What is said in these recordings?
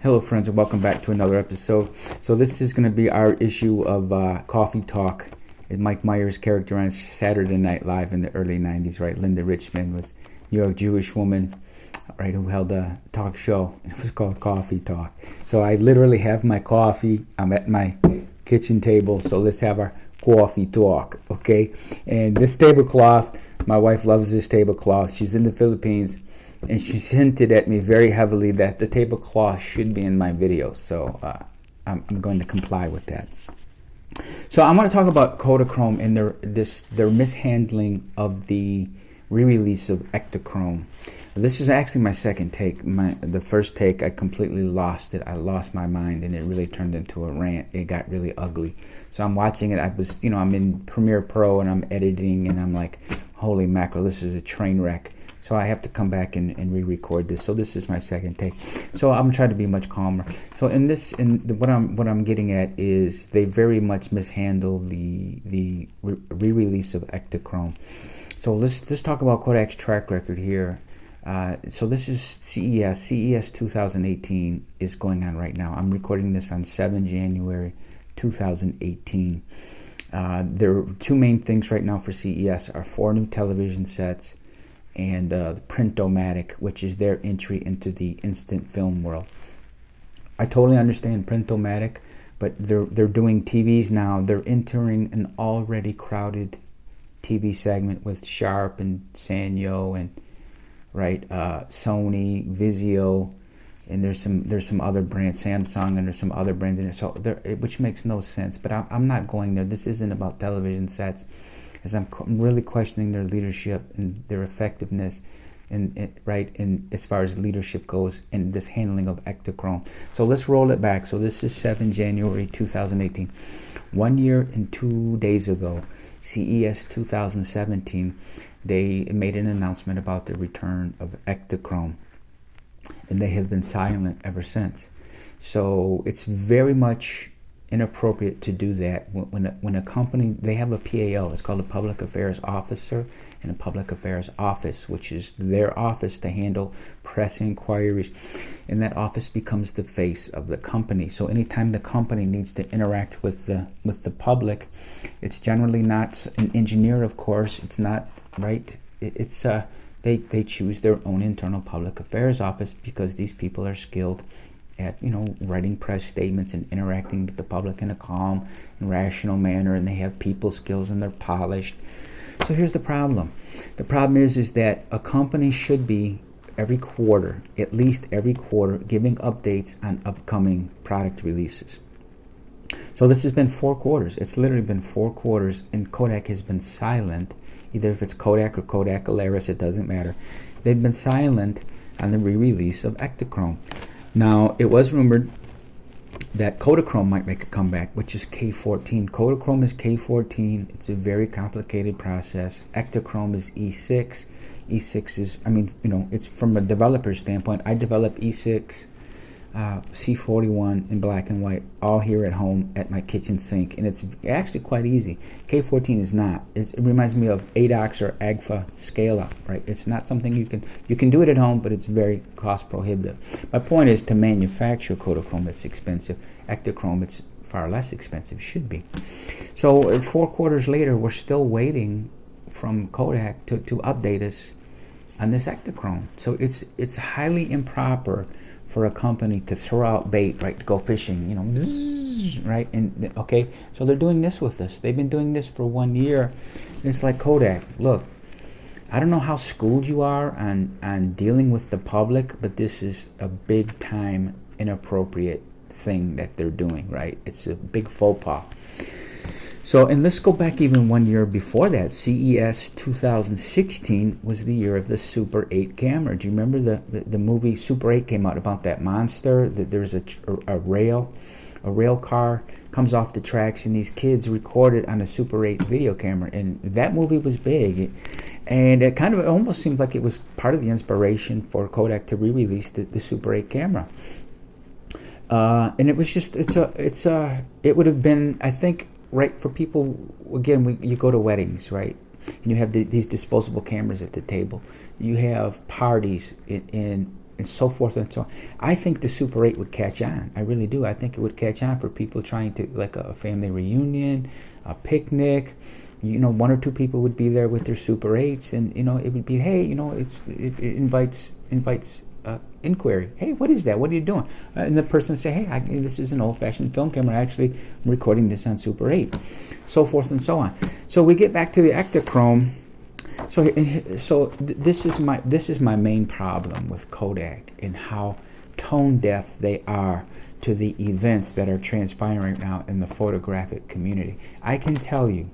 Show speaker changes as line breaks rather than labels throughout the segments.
Hello friends, and welcome back to another episode. So this is going to be our issue of Coffee Talk. Mike Myers' character on Saturday Night Live in the early 90s, right? Linda Richmond was a New York Jewish woman, right, who held a talk show. It was called Coffee Talk. So I literally have my coffee. I'm at my kitchen table, so let's have our coffee talk, okay? And this tablecloth, my wife loves this tablecloth. She's in the Philippines. And she's hinted at me very heavily that the tablecloth should be in my video, so I'm going to comply with that. So I want to talk about Kodachrome and their mishandling of the re-release of Ektachrome. This is actually my second take. The first take, I completely lost it. I lost my mind, and it really turned into a rant. It got really ugly. So I'm watching it. I'm in Premiere Pro and I'm editing, and I'm like, holy mackerel, this is a train wreck. So I have to come back and re-record this. So this is my second take. So I'm trying to be much calmer. So what I'm getting at is they very much mishandled the re-release of Ektachrome. So let's talk about Kodak's track record here. So this is CES. CES 2018 is going on right now. I'm recording this on 7 January 2018. There are two main things right now for CES are 4 new television sets and the Print-O-Matic, which is their entry into the instant film world. I totally understand Print-O-Matic, but they're doing TVs now. They're entering an already crowded TV segment with Sharp and Sanyo and Sony, Vizio, and there's some other brands, Samsung, and there's some other brands in it. So which makes no sense. But I'm not going there. This isn't about television sets. As I'm really questioning their leadership and their effectiveness, and as far as leadership goes in this handling of Ektachrome. So let's roll it back. So this is 7 January 2018. 1 year and 2 days ago, CES 2017, they made an announcement about the return of Ektachrome, and they have been silent ever since. So it's very much inappropriate to do that when a company, they have a PAO, it's called a Public Affairs Officer, and a Public Affairs Office, which is their office to handle press inquiries, and that office becomes the face of the company. So anytime the company needs to interact with the public, it's generally not an engineer, of course. It's not right. It's they choose their own internal Public Affairs Office because these people are skilled at writing press statements and interacting with the public in a calm and rational manner, and they have people skills and they're polished. So here's the problem. The problem is that a company should be every quarter, at least every quarter, giving updates on upcoming product releases. So this has been 4 quarters. It's literally been 4 quarters, and Kodak has been silent. Either if it's Kodak or Kodak Alaris, it doesn't matter. They've been silent on the re-release of Ektachrome. Now, it was rumored that Kodachrome might make a comeback, which is K14. Kodachrome is K14. It's a very complicated process. Ektachrome is E6. E6 is, it's from a developer standpoint. I develop E6, C41 in black and white, all here at home at my kitchen sink, and it's actually quite easy. K14 is not. It reminds me of ADOX or AGFA scale up, right? It's not something you can do it at home, but it's very cost prohibitive. My point is, to manufacture Kodachrome, it's expensive. Ektachrome, it's far less expensive, should be. So 4 quarters later, we're still waiting from Kodak to update us on this Ektachrome. So it's highly improper for a company to throw out bait, right, to go fishing, bzzz, right? And okay, so they're doing this with us. They've been doing this for 1 year. And it's like, Kodak, look, I don't know how schooled you are on dealing with the public, but this is a big time inappropriate thing that they're doing, right? It's a big faux pas. So, and let's go back even 1 year before that. CES 2016 was the year of the Super 8 camera. Do you remember the movie Super 8 came out about that monster? That there's a rail car comes off the tracks, and these kids recorded on a Super 8 video camera, and that movie was big. And it kind of almost seemed like it was part of the inspiration for Kodak to re-release the Super 8 camera. And it was just it would have been, I think, right, for people, again, you go to weddings, right, and you have these disposable cameras at the table. You have parties in and so forth and so on. I think the Super 8 would catch on. I really do. I think it would catch on for people trying to, like a family reunion, a picnic. One or two people would be there with their Super 8s, and it would be, hey, it invites inquiry. Hey, what is that? What are you doing? And the person would say, hey, this is an old-fashioned film camera. Actually, I'm recording this on Super 8, so forth and so on. So we get back to the Ektachrome. So this is my main problem with Kodak, and how tone deaf they are to the events that are transpiring right now in the photographic community. I can tell you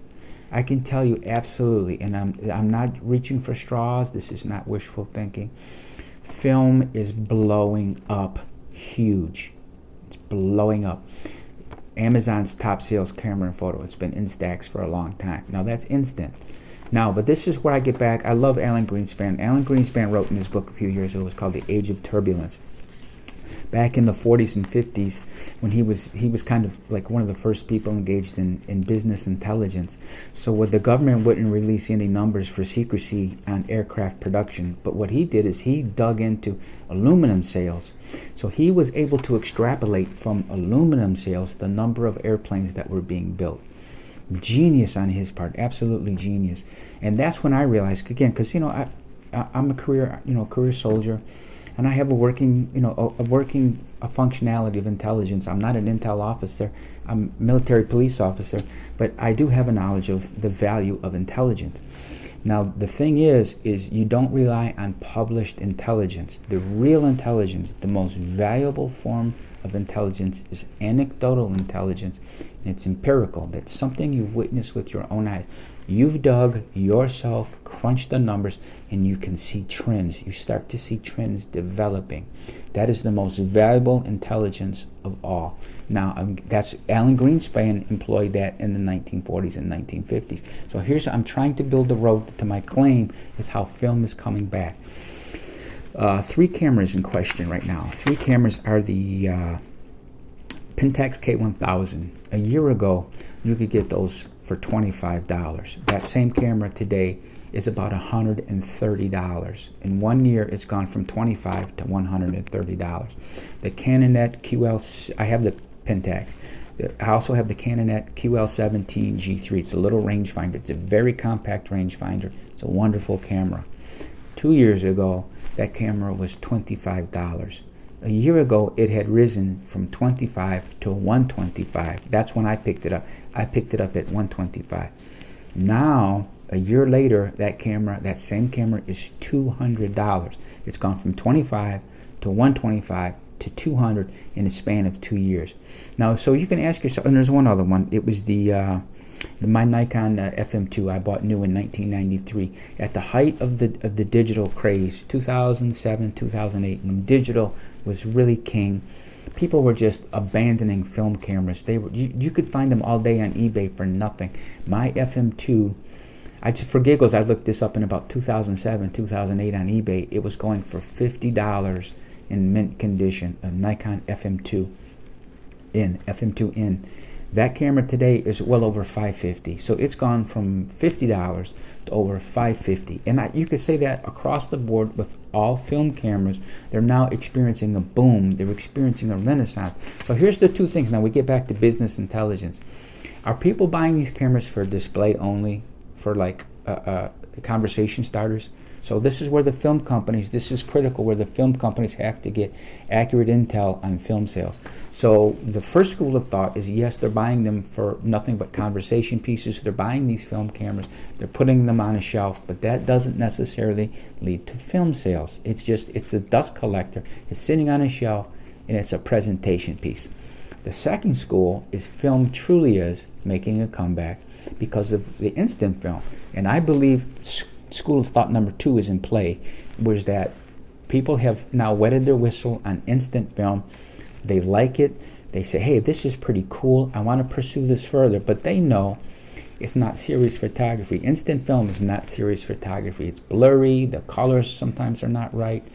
absolutely, and I'm not reaching for straws. This is not wishful thinking. Film is blowing up huge. It's blowing up. Amazon's top sales camera and photo. It's been in stacks for a long time. Now that's instant. Now, but this is where I get back. I love Alan Greenspan. Alan Greenspan wrote in his book a few years ago. It was called The Age of Turbulence. Back in the 40s and 50s, when he was kind of like one of the first people engaged in business intelligence. So what the government wouldn't release any numbers for secrecy on aircraft production, but what he did is he dug into aluminum sales. So he was able to extrapolate from aluminum sales the number of airplanes that were being built. Genius on his part, absolutely genius. And that's when I realized, again, because I'm a career soldier, and I have a working functionality of intelligence. I'm not an intel officer. I'm a military police officer, but I do have a knowledge of the value of intelligence. Now, the thing is you don't rely on published intelligence. The real intelligence, the most valuable form of intelligence, is anecdotal intelligence, and it's empirical. That's something you've witnessed with your own eyes. You've dug yourself, crunched the numbers, and you can see trends. You start to see trends developing. That is the most valuable intelligence of all. Now, that's Alan Greenspan employed that in the 1940s and 1950s. So I'm trying to build a road to my claim is how film is coming back. 3 cameras in question right now. 3 cameras are the Pentax K1000. A year ago, you could get those for $25. That same camera today is about $130. In 1 year, it's gone from $25 to $130. The Canonet QL, I have the Pentax. I also have the Canonet QL17 G3. It's a little rangefinder. It's a very compact rangefinder. It's a wonderful camera. 2 years ago, that camera was $25. A year ago, it had risen from $25 to $125. That's when I picked it up. I picked it up at $125. Now, a year later, that same camera is $200. It's gone from $25 to $125 to $200 in a span of 2 years. Now, so you can ask yourself, and there's one other one. It was my Nikon FM2 I bought new in 1993. At the height of the digital craze, 2007, 2008, when digital was really king, people were just abandoning film cameras. You could find them all day on eBay for nothing. My FM2, for giggles, I looked this up in about 2007, 2008 on eBay. It was going for $50 in mint condition, a Nikon FM2N. That camera today is well over $550. So it's gone from $50 to over $550. And you could say that across the board with all film cameras. They're now experiencing a boom. They're experiencing a renaissance. So here's the 2 things. Now we get back to business intelligence. Are people buying these cameras for display only, for like conversation starters? So this is where this is critical, where the film companies have to get accurate intel on film sales. So the first school of thought is, yes, they're buying them for nothing but conversation pieces. They're buying these film cameras, they're putting them on a shelf, but that doesn't necessarily lead to film sales. It's a dust collector. It's sitting on a shelf, and it's a presentation piece. The second school is film truly is making a comeback because of the instant film. And I believe school of thought number 2 is in play, was that people have now wetted their whistle on instant film. They like it. They say, hey, this is pretty cool. I want to pursue this further. But they know it's not serious photography. Instant film is not serious photography. It's blurry. The colors sometimes are not right.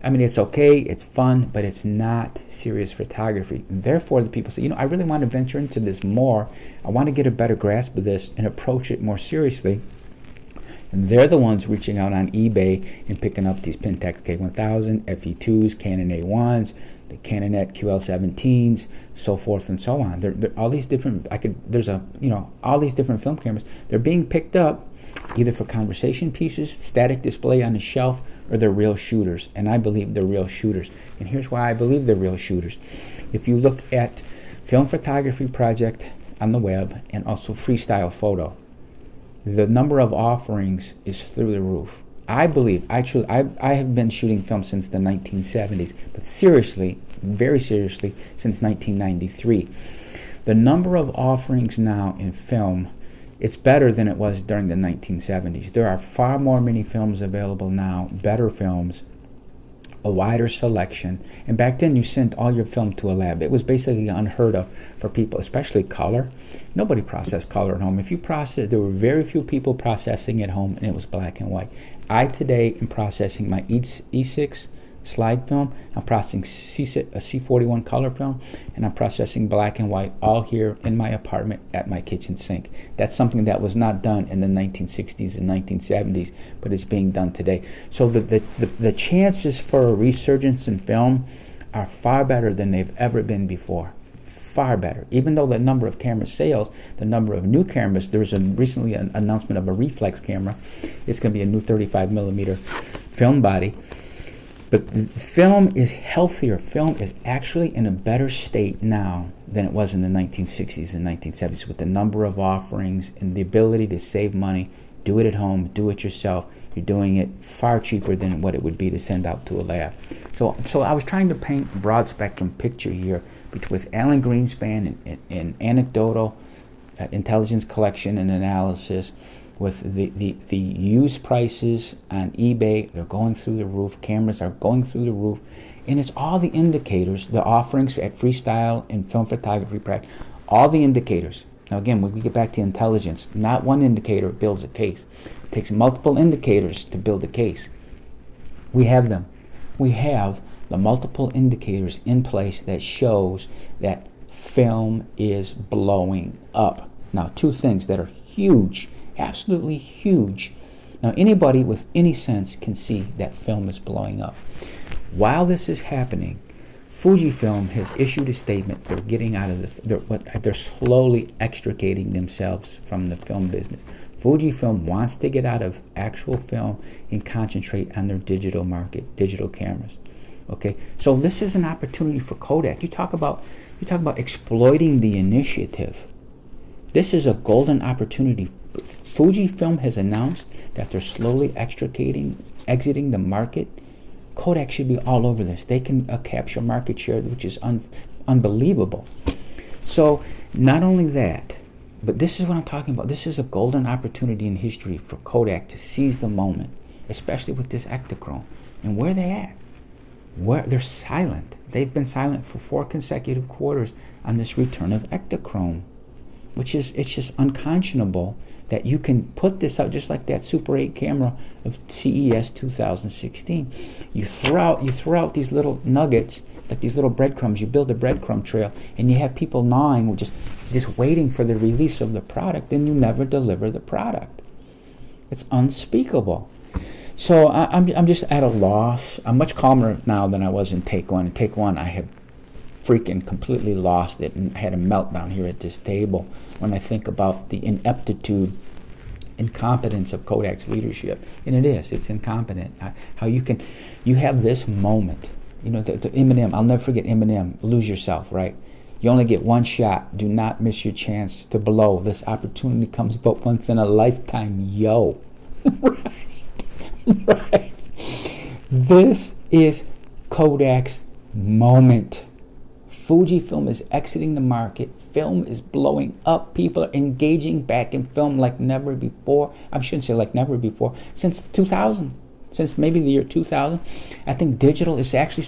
I mean, it's okay. It's fun, but it's not serious photography. And therefore, the people say, I really want to venture into this more. I want to get a better grasp of this and approach it more seriously. And they're the ones reaching out on eBay and picking up these Pentax K1000, FE2s, Canon A1s, the Canonet QL17s, so forth and so on. They're all these different. All these different film cameras. They're being picked up either for conversation pieces, static display on the shelf, or they're real shooters. And I believe they're real shooters. And here's why I believe they're real shooters. If you look at Film Photography Project on the web and also Freestyle Photo, the number of offerings is through the roof. I believe, I have been shooting film since the 1970s, but seriously, very seriously, since 1993. The number of offerings now in film, it's better than it was during the 1970s. There are far more many films available now, better films, a wider selection. And back then you sent all your film to a lab. It was basically unheard of for people, especially color. Nobody processed color at home. If you process, there were very few people processing at home, and it was black and white. I today am processing my E6 slide film, I'm processing a C41 color film, and I'm processing black and white all here in my apartment at my kitchen sink. That's something that was not done in the 1960s and 1970s, but it's being done today. So the chances for a resurgence in film are far better than they've ever been before. Far better. Even though the number of camera sales, the number of new cameras, there was recently an announcement of a reflex camera. It's going to be a new 35 millimeter film body. But film is healthier. Film is actually in a better state now than it was in the 1960s and 1970s, with the number of offerings and the ability to save money, do it at home, do it yourself. You're doing it far cheaper than what it would be to send out to a lab. So I was trying to paint a broad spectrum picture here with Alan Greenspan and anecdotal intelligence collection and analysis, with the used prices on eBay. They're going through the roof. Cameras are going through the roof. And it's all the indicators, the offerings at Freestyle and Film Photography Practice, all the indicators. Now again, when we get back to intelligence, not one indicator builds a case. It takes multiple indicators to build a case. We have them. We have the multiple indicators in place that shows that film is blowing up. Now, two things that are huge, absolutely huge. Now, anybody with any sense can see that film is blowing up. While this is happening, Fujifilm has issued a statement. They're getting out of they're slowly extricating themselves from the film business. Fujifilm wants to get out of actual film and concentrate on their digital market, digital cameras. Okay, so this is an opportunity for Kodak. You talk about exploiting the initiative. This is a golden opportunity. Fujifilm has announced that they're slowly exiting the market. Kodak should be all over this. They can capture market share, which is unbelievable. So not only that, but this is what I'm talking about. This is a golden opportunity in history for Kodak to seize the moment, especially with this Ektachrome. And where are they at? They're silent. They've been silent for 4 consecutive quarters on this return of Ektachrome, it's just unconscionable that you can put this out just like that Super 8 camera of CES 2016. You throw out these little nuggets, like these little breadcrumbs. You build a breadcrumb trail, and you have people gnawing, just waiting for the release of the product, and you never deliver the product. It's unspeakable. So I'm just at a loss. I'm much calmer now than I was in Take One. In Take One, I had freaking completely lost it and had a meltdown here at this table when I think about the incompetence of Kodak's leadership. And it's incompetent. How you have this moment. You know, the Eminem, I'll never forget Eminem, lose yourself, right? You only get one shot. Do not miss your chance to blow. This opportunity comes but once in a lifetime, yo. Right. This is Kodak's moment. Fujifilm is exiting the market. Film is blowing up. People are engaging back in film like never before. I shouldn't say like never before. Since 2000. Since maybe the year 2000. I think digital is actually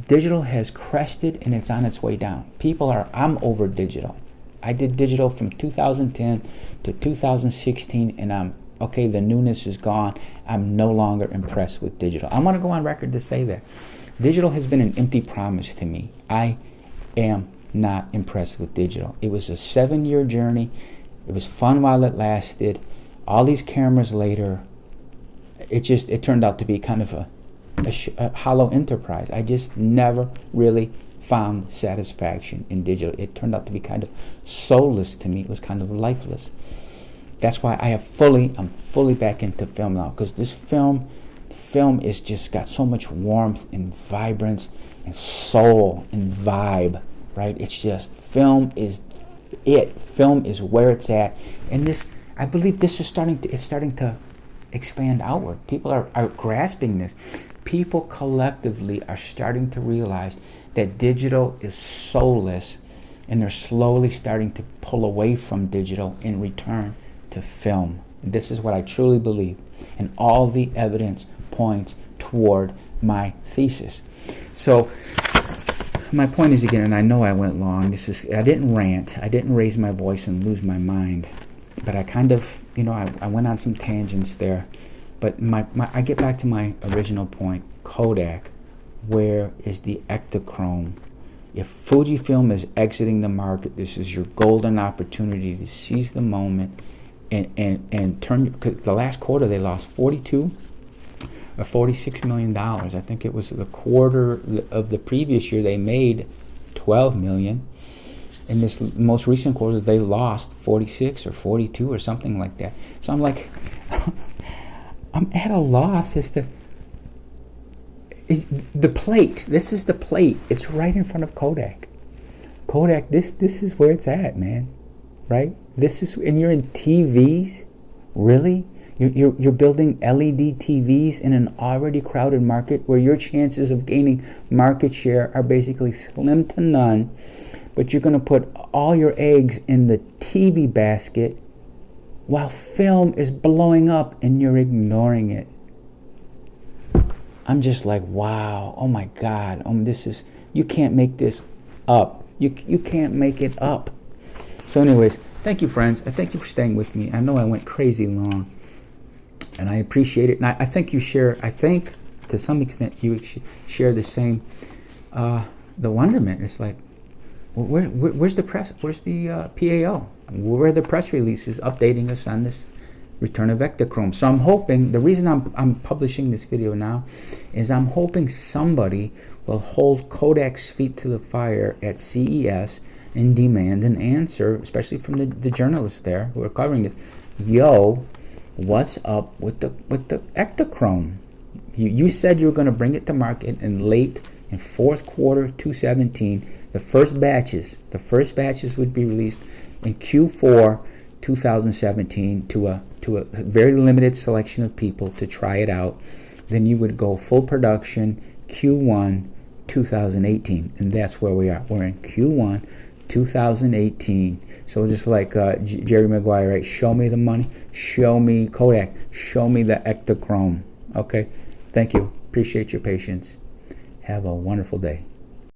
digital has crested and it's on its way down. I'm over digital. I did digital from 2010 to 2016 and the newness is gone. I'm no longer impressed with digital. I want to go on record to say that. Digital has been an empty promise to me. I am not impressed with digital. It was a 7-year journey. It was fun while it lasted. All these cameras later, it turned out to be kind of a hollow enterprise. I just never really found satisfaction in digital. It turned out to be kind of soulless to me. It was kind of lifeless. That's why I'm fully back into film now, because this film is just got so much warmth and vibrance and soul and vibe, right? It's just film is it. Film is where it's at, and this, I believe, this is starting to expand outward. People are grasping this. People collectively are starting to realize that digital is soulless, and they're slowly starting to pull away from digital and return to film. And this is what I truly believe, and all the evidence points toward my thesis. So my point is, again, and I know I went long, I didn't rant, I didn't raise my voice and lose my mind, but I kind of, I went on some tangents there. But I get back to my original point. Kodak, where is the Ektachrome? If Fujifilm is exiting the market, this is your golden opportunity to seize the moment and turn. Because the last quarter they lost 42 or $46 million. I think it was the quarter of the previous year they made $12 million. In this most recent quarter they lost 46 or 42 or something like that. So I'm like, I'm at a loss as to the plate. This is the plate. It's right in front of Kodak. Kodak, this is where it's at, man. Right? This is, and you're in TVs? Really? You're building LED TVs in an already crowded market where your chances of gaining market share are basically slim to none, but you're going to put all your eggs in the TV basket while film is blowing up and you're ignoring it. I'm just like, wow, oh my God, this is, you can't make this up. You can't make it up. So anyways, thank you, friends. I thank you for staying with me. I know I went crazy long, and I appreciate it. And I think to some extent you share the same, the wonderment. It's like, where's the press? Where's the PAO? Where are the press releases updating us on this return of Ektachrome? So I'm hoping, the reason I'm publishing this video now is I'm hoping somebody will hold Kodak's feet to the fire at CES and demand an answer, especially from the journalists there who are covering this. Yo, what's up with the Ektachrome? You said you were going to bring it to market in fourth quarter 2017. The first batches would be released in Q4 2017 to a very limited selection of people to try it out. Then you would go full production Q1 2018, and that's where we are. We're in Q1 2018. So just like Jerry Maguire, right? Show me the money, show me Kodak, show me the Ektachrome. Okay, thank you. Appreciate your patience. Have a wonderful day.